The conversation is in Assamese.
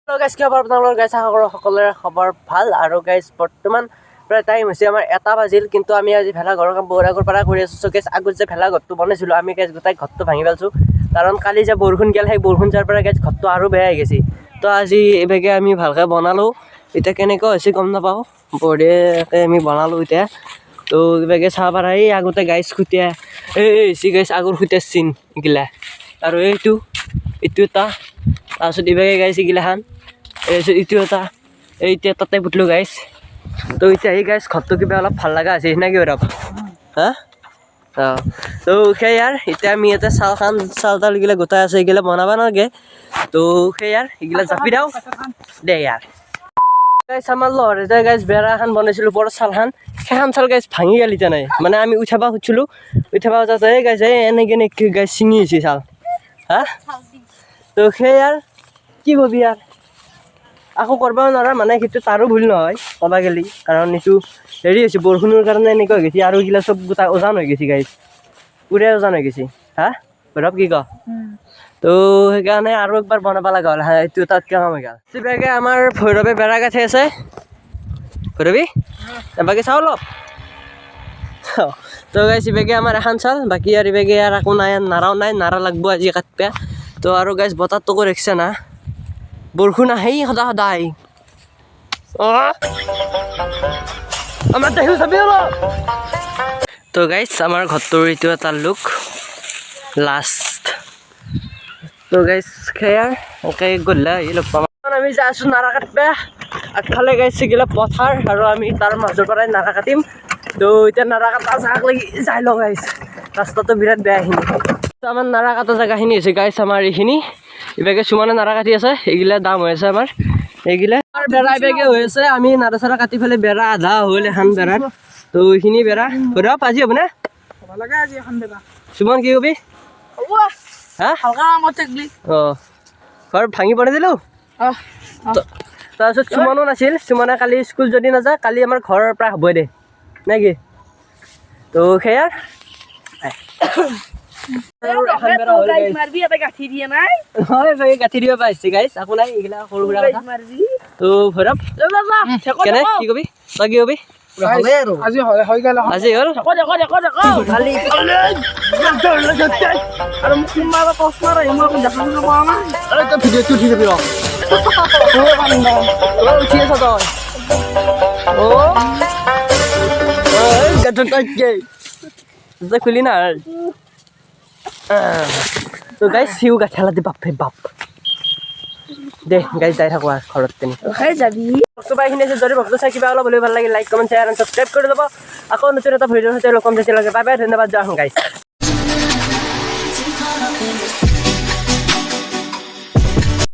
Hello guys, क्या बार बताऊँ guys সকলোৰে খবৰ ভাল আৰু guys বৰ্তমান প্ৰায় টাইম হৈছে আমাৰ 1টা বাজিল কিন্তু আমি আজি ভেলা ঘৰৰ কাম বহুত আগৰ পৰা কৰি আছো guys আগত যে ভেলা ঘৰটো বনাইছিলো আমি guys গোটাই ঘৰটো ভাঙি পেলছো কাৰণ কালি যে বৰষুণ গেল সেই বৰষুণ যাৰ পৰা guys ঘৰটো আৰু বেয়া হৈ গৈছে তো আজি এবেগে আমি ভালকৈ বনালো এটা কেনেকৈ হৈছে গম নাপাও বঢ়িয়াকৈ আমি বনালো এটা তো এবেগে চাহ পাৰা এই আগতে guys খুটিয়া এই guys আগৰ খুটিয়া চিন ইগিলা আৰু এইটো এটা তাৰপিছত এবেগে guys ইগিলাখান itu এটা এইটা তাতে পুতলো গাইস তো এটা এই গাইস ঘরটো কিবা অলপ ভাল লাগা আছে না কি ওরব হ্যাঁ তো কে यार এটা আমি এটা চাল গিলা গোটা আছে গিলা বনাবা নাগে তো কে यार ইগিলা জাপি দাও দে यार গাইস আমাৰ লৰে যে গাইস বেৰা খান বনাইছিলো বড় চালখান সেখান চাল গাইস ভাঙি গেল ইটা নাই মানে আমি উঠাবা খুছিলো উঠাবা যাতে এই গাইস এনে কেনে গাইস চিঙি আছে চাল হ্যাঁ তো কে यार কি কবি यार আকৌ কৰবা নৰা মানে কিটো তাৰো ভুল নহয় কবা গেলি কাৰণ ইটো হেৰি হৈছে বৰষুণৰ কাৰণে এনেকৈ হৈ গৈছে আৰু গিলা সব গোটা ওজান হৈ গৈছে গাইস পুৰা ওজান হৈ গৈছে হা বৰব কি ক তো সেইকাৰণে আৰু একবাৰ বনাবা লাগা হল এইটো তাত কাম হৈ গেল সিবাগে আমাৰ ভৈৰৱে বেৰা গাঠি আছে ভৈৰবি বাকি চাও লব তো গাইস সিবাগে আমাৰ এখন চাল বাকি আৰু ইবাগে আৰু আকো নাই নাৰা লাগব আজি কাটপা তো আৰু গাইস বতাহটো কৰি ৰাখছে না বৰষুণ আহেই সদায় আমাৰ দেখিও চাবি অলপ তো গাইছ আমাৰ ঘৰটোৰ এইটো এটা লুক লাষ্ট তো গাইছ খেয়াৰ ওকে গ'লা এই লগ পাম আমি যাই আছোঁ নাৰা কাটবা আগফালে গাইছ গিলা পথাৰ আৰু আমি তাৰ মাজৰ পৰাই নাৰা কাটিম তো এতিয়া নাৰা কাটা জাগাক লাগি যাই লওঁ গাইছ ৰাস্তাটো বিৰাট বেয়া এইখিনি আমাৰ নাৰা কাটা জেগাখিনি হৈছে গাইছ আমাৰ এইখিনি ইবেগে সুমানে নাৰা কাটি আছে এইগিলা দাম হৈ আছে আমাৰ এইগিলা আৰ বেড়া ইবেগে হৈ আছে আমি নাৰা সাৰা কাটি ফেলে বেড়া আধা হল এখন বেড়া তো এইখিনি বেড়া ঘৰা পাজি হ'ব না লাগা আজি এখন বেড়া সুমন কি কবি হ্যাঁ হালকা মত থাকলি ঘৰ ভাঙি পৰে দিলো তাৰপিছত সুমনো নাছিল সুমনে কালি স্কুল যদি নাযায় কালি আমাৰ ঘৰৰ পৰা হ'ব দে নেকি তো খেয়াৰ মারবি এটা গাঠি দিয়ে নাই হয় ভাই গাঠি দিবা পাইছি গাইস আকো নাই ইগলা সৰু গুড়া কথা মাৰবি তো ভৰব কেনে কি কবি তই কি কবি হলে আৰু আজি হৈ গেল আজি হল দেখো খালি আৰু মুম্মা বা কষ্ট ৰে মই দেখাম না পাও না আরে তো ভিডিও তুই ঠিক দিবি ও বান্দা ও উঠি আছে তই ও এই গাঠন কাটকে যে খুলি না তো গাইস সিউ গাঠালা দে বাপ রে বাপ দে গাইস যাই থাকো আর ঘৰত তেনি খাই যাবি তো বাইখিনি আছে যদি ভক্ত চাই কিবা অলপ ভাল লাগে লাইক কমেন্ট শেয়াৰ আৰু সাবস্ক্ৰাইব কৰি দিব আকৌ নতুন এটা ভিডিঅ' সৈতে লগ পাম তেতিয়ালৈকে বাই বাই ধন্যবাদ জয় গাইস